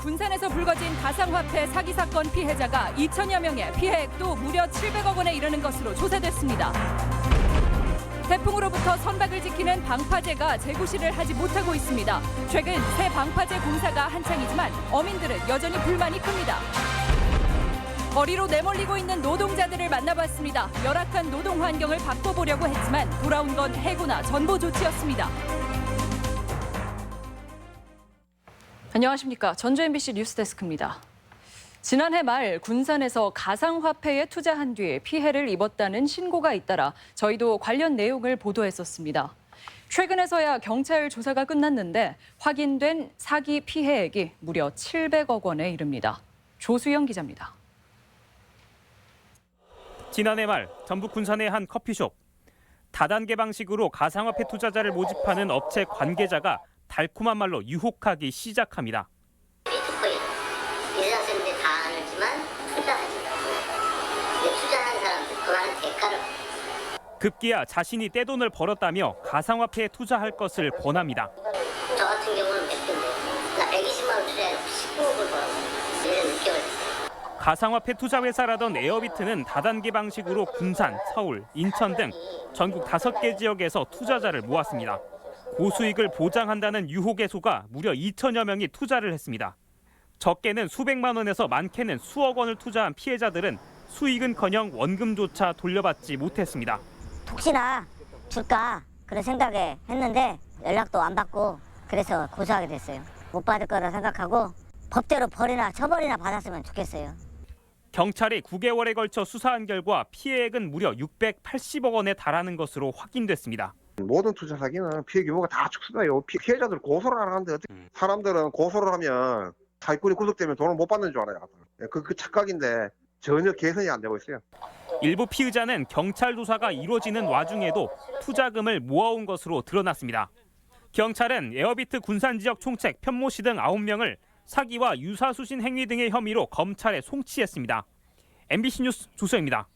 군산에서 불거진 가상화폐 사기 사건 피해자가 2천여 명에 피해액도 무려 700억 원에 이르는 것으로 조사됐습니다. 태풍으로부터 선박을 지키는 방파제가 재구시를 하지 못하고 있습니다. 최근 새 방파제 공사가 한창이지만 어민들은 여전히 불만이 큽니다. 거리로 내몰리고 있는 노동자들을 만나봤습니다. 열악한 노동 환경을 바꿔보려고 했지만 돌아온 건 해고나 전보 조치였습니다. 안녕하십니까. 전주 MBC 뉴스데스크입니다. 지난해 말 군산에서 가상화폐에 투자한 뒤에 피해를 입었다는 신고가 잇따라 저희도 관련 내용을 보도했었습니다. 최근에서야 경찰 조사가 끝났는데 확인된 사기 피해액이 무려 700억 원에 이릅니다. 조수영 기자입니다. 지난해 말 전북 군산의 한 커피숍. 다단계 방식으로 가상화폐 투자자를 모집하는 업체 관계자가 달콤한 말로 유혹하기 시작합니다. 비트코인, 이사생들이 다 안 했지만 투자하시라고. 투자한 사람들 그 많은 대가를. 급기야 자신이 떼돈을 벌었다며 가상화폐에 투자할 것을 권합니다. 저 같은 경우는 몇 개인데 나 120만 원 투자해서 19억을 벌었어. 1년 6개월 됐어요. 가상화폐 투자 회사라던 에어비트는 다단계 방식으로 군산, 서울, 인천 등 전국 5개 지역에서 투자자를 모았습니다. 고수익을 보장한다는 유혹의 소가 무려 2천여 명이 투자를 했습니다. 적게는 수백만 원에서 많게는 수억 원을 투자한 피해자들은 수익은커녕 원금조차 돌려받지 못했습니다. 혹시나 줄까 그런 생각에 했는데 연락도 안 받고 그래서 고소하게 됐어요. 못 받을 거라 생각하고 법대로 벌이나 처벌이나 받았으면 좋겠어요. 경찰이 9개월에 걸쳐 수사한 결과 피해액은 무려 680억 원에 달하는 것으로 확인됐습니다. 모든 투자 사기는 피해 규모가 다 축소돼요. 피해자들 고소를 안 하는데 사람들은 고소를 하면 사기꾼이 구속되면 돈을 못 받는 줄 알아요. 그 착각인데 전혀 개선이 안 되고 있어요. 일부 피의자는 경찰 조사가 이루어지는 와중에도 투자금을 모아온 것으로 드러났습니다. 경찰은 에어비트 군산 지역 총책 편모 씨 등 9명을 사기와 유사수신 행위 등의 혐의로 검찰에 송치했습니다. MBC 뉴스 조수영입니다.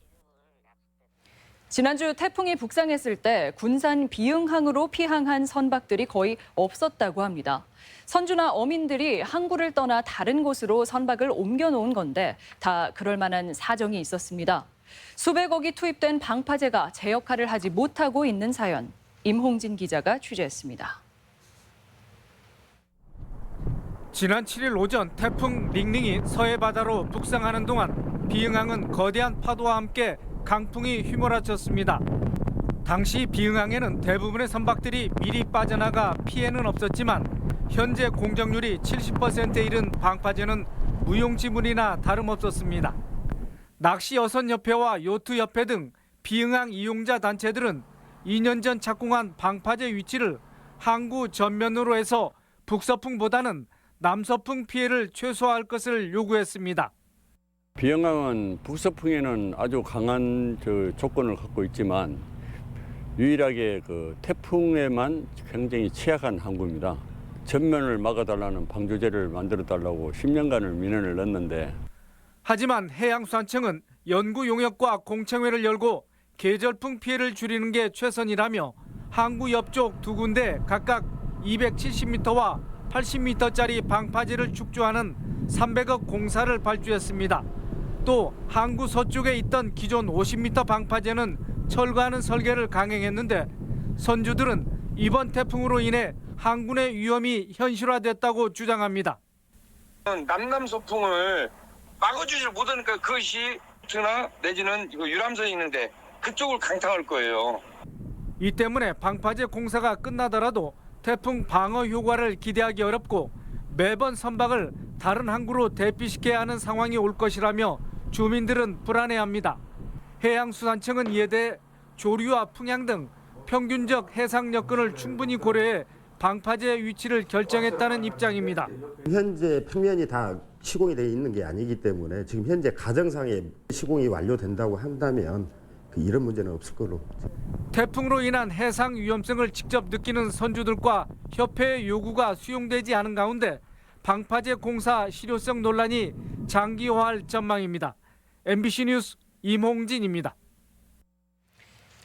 지난주 태풍이 북상했을 때 군산 비응항으로 피항한 선박들이 거의 없었다고 합니다. 선주나 어민들이 항구를 떠나 다른 곳으로 선박을 옮겨놓은 건데 다 그럴 만한 사정이 있었습니다. 수백억이 투입된 방파제가 제 역할을 하지 못하고 있는 사연, 임홍진 기자가 취재했습니다. 지난 7일 오전 태풍 링링이 서해 바다로 북상하는 동안 비응항은 거대한 파도와 함께 강풍이 휘몰아쳤습니다. 당시 비응항에는 대부분의 선박들이 미리 빠져나가 피해는 없었지만 현재 공정률이 70%에 이른 방파제는 무용지물이나 다름없었습니다. 낚시여선협회와 요트협회 등 비응항 이용자 단체들은 2년 전 착공한 방파제 위치를 항구 전면으로 해서 북서풍보다는 남서풍 피해를 최소화할 것을 요구했습니다. 비응항은 북서풍에는 아주 강한 조건을 갖고 있지만 유일하게 태풍에만 굉장히 취약한 항구입니다. 전면을 막아달라는 방조제를 만들어달라고 10년간을 민원을 넣었는데 하지만 해양수산청은 연구 용역과 공청회를 열고 계절풍 피해를 줄이는 게 최선이라며 항구 옆쪽 두 군데 각각 270m와 80m짜리 방파제를 축조하는 300억 공사를 발주했습니다. 또 항구 서쪽에 있던 기존 50m 방파제는 철거하는 설계를 강행했는데 선주들은 이번 태풍으로 인해 항군의 위험이 현실화됐다고 주장합니다. 남남서풍을 막아주질 못하니까 그것이 트나 내지는 유람선이 있는데 그쪽을 강타할 거예요. 이 때문에 방파제 공사가 끝나더라도 태풍 방어 효과를 기대하기 어렵고 매번 선박을 다른 항구로 대피시켜야 하는 상황이 올 것이라며 주민들은 불안해합니다. 해양수산청은 이에 대해 조류와 풍향 등 평균적 해상 여건을 충분히 고려해 방파제 위치를 결정했다는 입장입니다. 현재 평면이 다 시공이 되어 있는 게 아니기 때문에 지금 현재 가정상에 시공이 완료된다고 한다면 이런 문제는 없을 거로. 태풍으로 인한 해상 위험성을 직접 느끼는 선주들과 협회의 요구가 수용되지 않은 가운데 방파제 공사 실효성 논란이 장기화할 전망입니다. MBC 뉴스 임홍진입니다.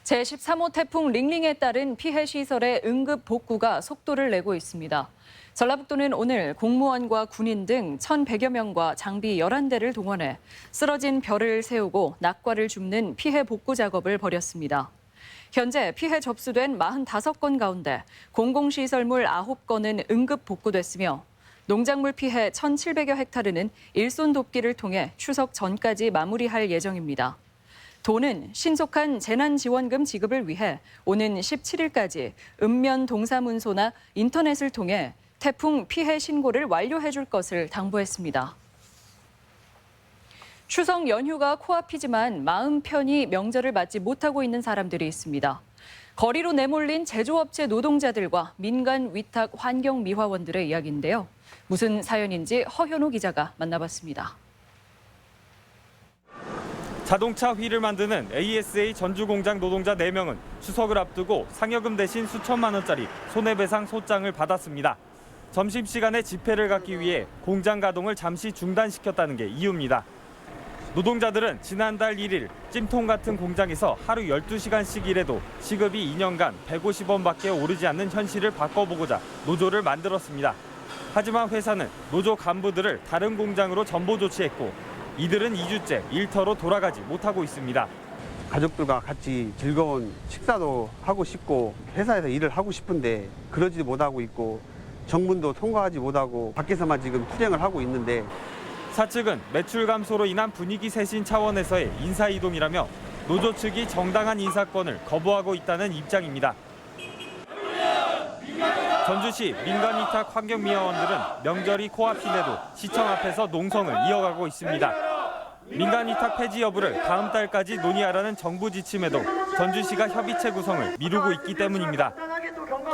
제13호 태풍 링링에 따른 피해 시설의 응급 복구가 속도를 내고 있습니다. 전라북도는 오늘 공무원과 군인 등 1,100여 명과 장비 11대를 동원해 쓰러진 벼를 세우고 낙과를 줍는 피해 복구 작업을 벌였습니다. 현재 피해 접수된 45건 가운데 공공시설물 9건은 응급 복구됐으며 농작물 피해 1,700여 헥타르는 일손 돕기를 통해 추석 전까지 마무리할 예정입니다. 도는 신속한 재난지원금 지급을 위해 오는 17일까지 읍면 동사문소나 인터넷을 통해 태풍 피해 신고를 완료해 줄 것을 당부했습니다. 추석 연휴가 코앞이지만 마음 편히 명절을 맞지 못하고 있는 사람들이 있습니다. 거리로 내몰린 제조업체 노동자들과 민간 위탁 환경미화원들의 이야기인데요. 무슨 사연인지 허현우 기자가 만나봤습니다. 자동차 휠을 만드는 ASA 전주공장 노동자 4명은 추석을 앞두고 상여금 대신 수천만 원짜리 손해배상 소장을 받았습니다. 점심시간에 집회를 갖기 위해 공장 가동을 잠시 중단시켰다는 게 이유입니다. 노동자들은 지난달 1일 찜통 같은 공장에서 하루 12시간씩 일해도 시급이 2년간 150원밖에 오르지 않는 현실을 바꿔보고자 노조를 만들었습니다. 하지만 회사는 노조 간부들을 다른 공장으로 전보 조치했고 이들은 2주째 일터로 돌아가지 못하고 있습니다. 가족들과 같이 즐거운 식사도 하고 싶고 회사에서 일을 하고 싶은데 그러지도 못하고 있고 정문도 통과하지 못하고 밖에서만 지금 투쟁을 하고 있는데 사측은 매출 감소로 인한 분위기 쇄신 차원에서의 인사이동이라며 노조 측이 정당한 인사권을 거부하고 있다는 입장입니다. 전주시 민간위탁 환경미화원들은 명절이 코앞인데도 시청 앞에서 농성을 이어가고 있습니다. 민간위탁 폐지 여부를 다음 달까지 논의하라는 정부 지침에도 전주시가 협의체 구성을 미루고 있기 때문입니다.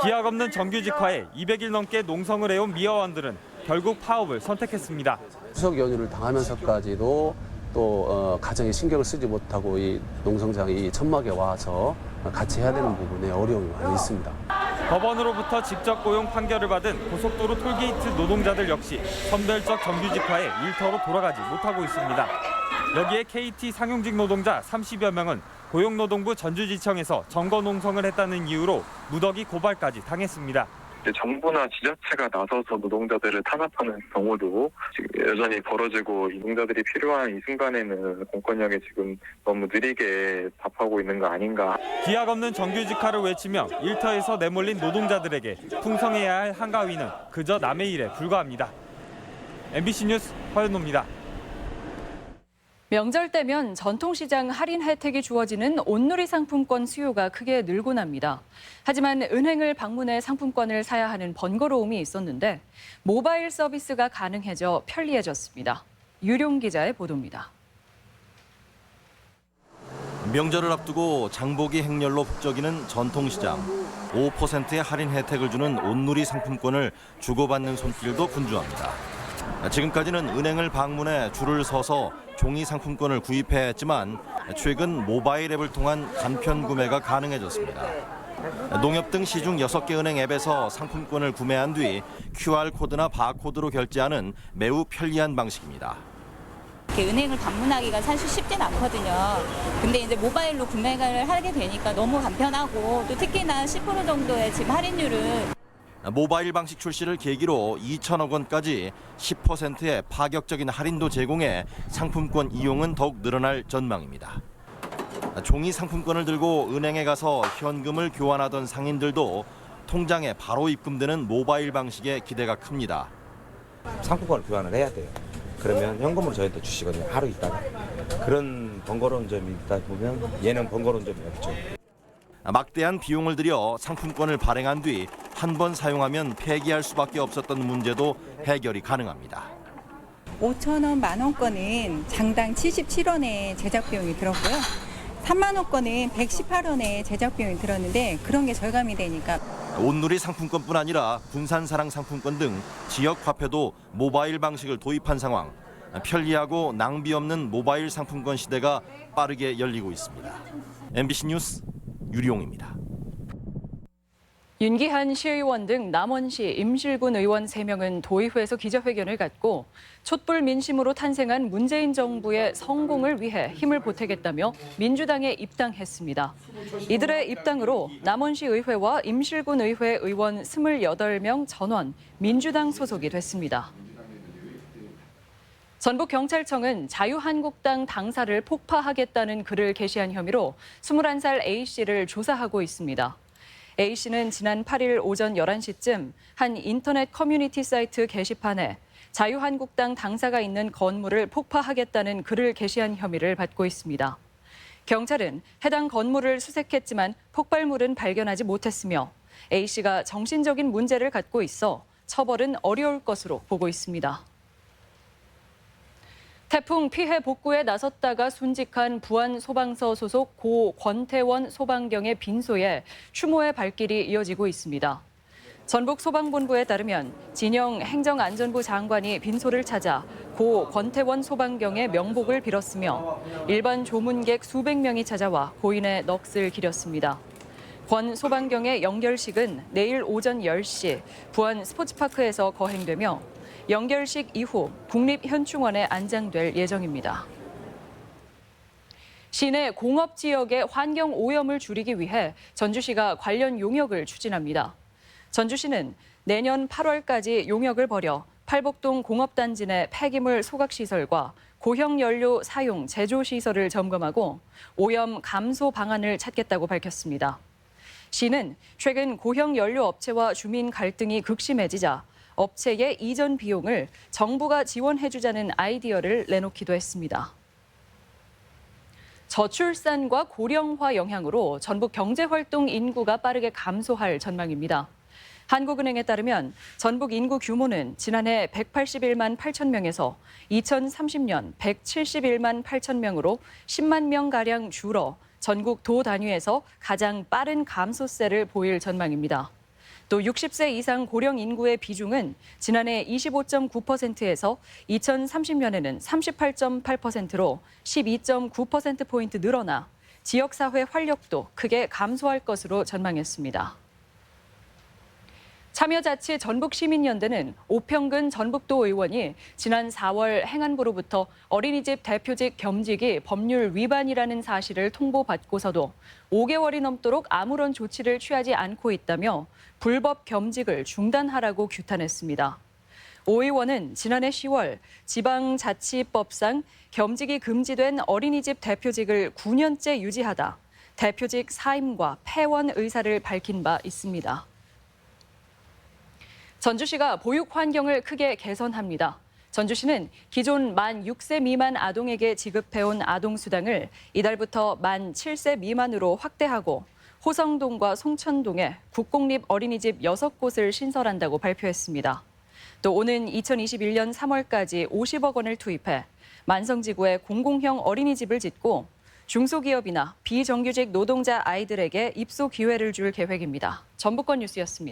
기약 없는 정규직화에 200일 넘게 농성을 해온 미화원들은 결국 파업을 선택했습니다. 추석 연휴를 당하면서까지도 또 가정에 신경을 쓰지 못하고 이 농성장이 천막에 와서 같이 해야 되는 부분에 어려움이 많이 있습니다. 법원으로부터 직접 고용 판결을 받은 고속도로 톨게이트 노동자들 역시 선별적 정규직화에 일터로 돌아가지 못하고 있습니다. 여기에 KT 상용직 노동자 30여 명은 고용노동부 전주지청에서 점거 농성을 했다는 이유로 무더기 고발까지 당했습니다. 정부나 지자체가 나서서 노동자들을 탄압하는 경우도 지금 여전히 벌어지고 노동자들이 필요한 이 순간에는 공권력이 지금 너무 느리게 답하고 있는 거 아닌가. 기약 없는 정규직화를 외치며 일터에서 내몰린 노동자들에게 풍성해야 할 한가위는 그저 남의 일에 불과합니다. MBC 뉴스 허연노입니다. 명절 때면 전통시장 할인 혜택이 주어지는 온누리 상품권 수요가 크게 늘곤 합니다. 하지만 은행을 방문해 상품권을 사야 하는 번거로움이 있었는데 모바일 서비스가 가능해져 편리해졌습니다. 유룡 기자의 보도입니다. 명절을 앞두고 장보기 행렬로 북적이는 전통시장. 5%의 할인 혜택을 주는 온누리 상품권을 주고받는 손길도 분주합니다. 지금까지는 은행을 방문해 줄을 서서 종이 상품권을 구입해야 했지만 최근 모바일 앱을 통한 간편 구매가 가능해졌습니다. 농협 등 시중 6개 은행 앱에서 상품권을 구매한 뒤 QR코드나 바코드로 결제하는 매우 편리한 방식입니다. 은행을 방문하기가 사실 쉽진 않거든요. 근데 이제 모바일로 구매를 하게 되니까 너무 간편하고 또 특히나 10% 정도의 지금 할인율은 모바일 방식 출시를 계기로 2천억 원까지 10%의 파격적인 할인도 제공해 상품권 이용은 더욱 늘어날 전망입니다. 종이 상품권을 들고 은행에 가서 현금을 교환하던 상인들도 통장에 바로 입금되는 모바일 방식에 기대가 큽니다. 상품권을 교환을 해야 돼요. 그러면 현금으로 저희한테 주시거든요. 하루 있다가. 그런 번거로운 점이 있다 보면 얘는 번거로운 점이 없죠. 막대한 비용을 들여 상품권을 발행한 뒤 한 번 사용하면 폐기할 수밖에 없었던 문제도 해결이 가능합니다. 5,000원, 만원권은 장당 77원의 제작 비용이 들었고요. 3만 원권은 118원의 제작 비용이 들었는데 그런 게 절감이 되니까. 온누리 상품권뿐 아니라 군산사랑 상품권 등 지역 화폐도 모바일 방식을 도입한 상황. 편리하고 낭비 없는 모바일 상품권 시대가 빠르게 열리고 있습니다. MBC 뉴스 유룡입니다. 윤기한 시의원 등 남원시 임실군 의원 3명은 도의회에서 기자회견을 갖고 촛불 민심으로 탄생한 문재인 정부의 성공을 위해 힘을 보태겠다며 민주당에 입당했습니다. 이들의 입당으로 남원시 의회와 임실군 의회 의원 28명 전원 민주당 소속이 됐습니다. 전북경찰청은 자유한국당 당사를 폭파하겠다는 글을 게시한 혐의로 21살 A씨를 조사하고 있습니다. A씨는 지난 8일 오전 11시쯤 한 인터넷 커뮤니티 사이트 게시판에 자유한국당 당사가 있는 건물을 폭파하겠다는 글을 게시한 혐의를 받고 있습니다. 경찰은 해당 건물을 수색했지만 폭발물은 발견하지 못했으며 A씨가 정신적인 문제를 갖고 있어 처벌은 어려울 것으로 보고 있습니다. 태풍 피해 복구에 나섰다가 순직한 부안소방서 소속 고 권태원 소방경의 빈소에 추모의 발길이 이어지고 있습니다. 전북소방본부에 따르면 진영 행정안전부 장관이 빈소를 찾아 고 권태원 소방경의 명복을 빌었으며 일반 조문객 수백 명이 찾아와 고인의 넋을 기렸습니다. 권 소방경의 영결식은 내일 오전 10시 부안 스포츠파크에서 거행되며 영결식 이후 국립현충원에 안장될 예정입니다. 시내 공업 지역의 환경 오염을 줄이기 위해 전주시가 관련 용역을 추진합니다. 전주시는 내년 8월까지 용역을 벌여 팔복동 공업단지 내 폐기물 소각시설과 고형연료 사용 제조시설을 점검하고 오염 감소 방안을 찾겠다고 밝혔습니다. 시는 최근 고형연료 업체와 주민 갈등이 극심해지자 업체의 이전 비용을 정부가 지원해주자는 아이디어를 내놓기도 했습니다. 저출산과 고령화 영향으로 전북 경제활동 인구가 빠르게 감소할 전망입니다. 한국은행에 따르면 전북 인구 규모는 지난해 181만 8천 명에서 2030년 171만 8천 명으로 10만 명가량 줄어 전국 도 단위에서 가장 빠른 감소세를 보일 전망입니다. 또 60세 이상 고령 인구의 비중은 지난해 25.9%에서 2030년에는 38.8%로 12.9%포인트 늘어나 지역사회 활력도 크게 감소할 것으로 전망했습니다. 참여자치 전북시민연대는 오평근 전북도 의원이 지난 4월 행안부로부터 어린이집 대표직 겸직이 법률 위반이라는 사실을 통보받고서도 5개월이 넘도록 아무런 조치를 취하지 않고 있다며 불법 겸직을 중단하라고 규탄했습니다. 오 의원은 지난해 10월 지방자치법상 겸직이 금지된 어린이집 대표직을 9년째 유지하다 대표직 사임과 폐원 의사를 밝힌 바 있습니다. 전주시가 보육 환경을 크게 개선합니다. 전주시는 기존 만 6세 미만 아동에게 지급해온 아동수당을 이달부터 만 7세 미만으로 확대하고 호성동과 송천동에 국공립 어린이집 6곳을 신설한다고 발표했습니다. 또 오는 2021년 3월까지 50억 원을 투입해 만성지구에 공공형 어린이집을 짓고 중소기업이나 비정규직 노동자 아이들에게 입소 기회를 줄 계획입니다. 전북권 뉴스였습니다.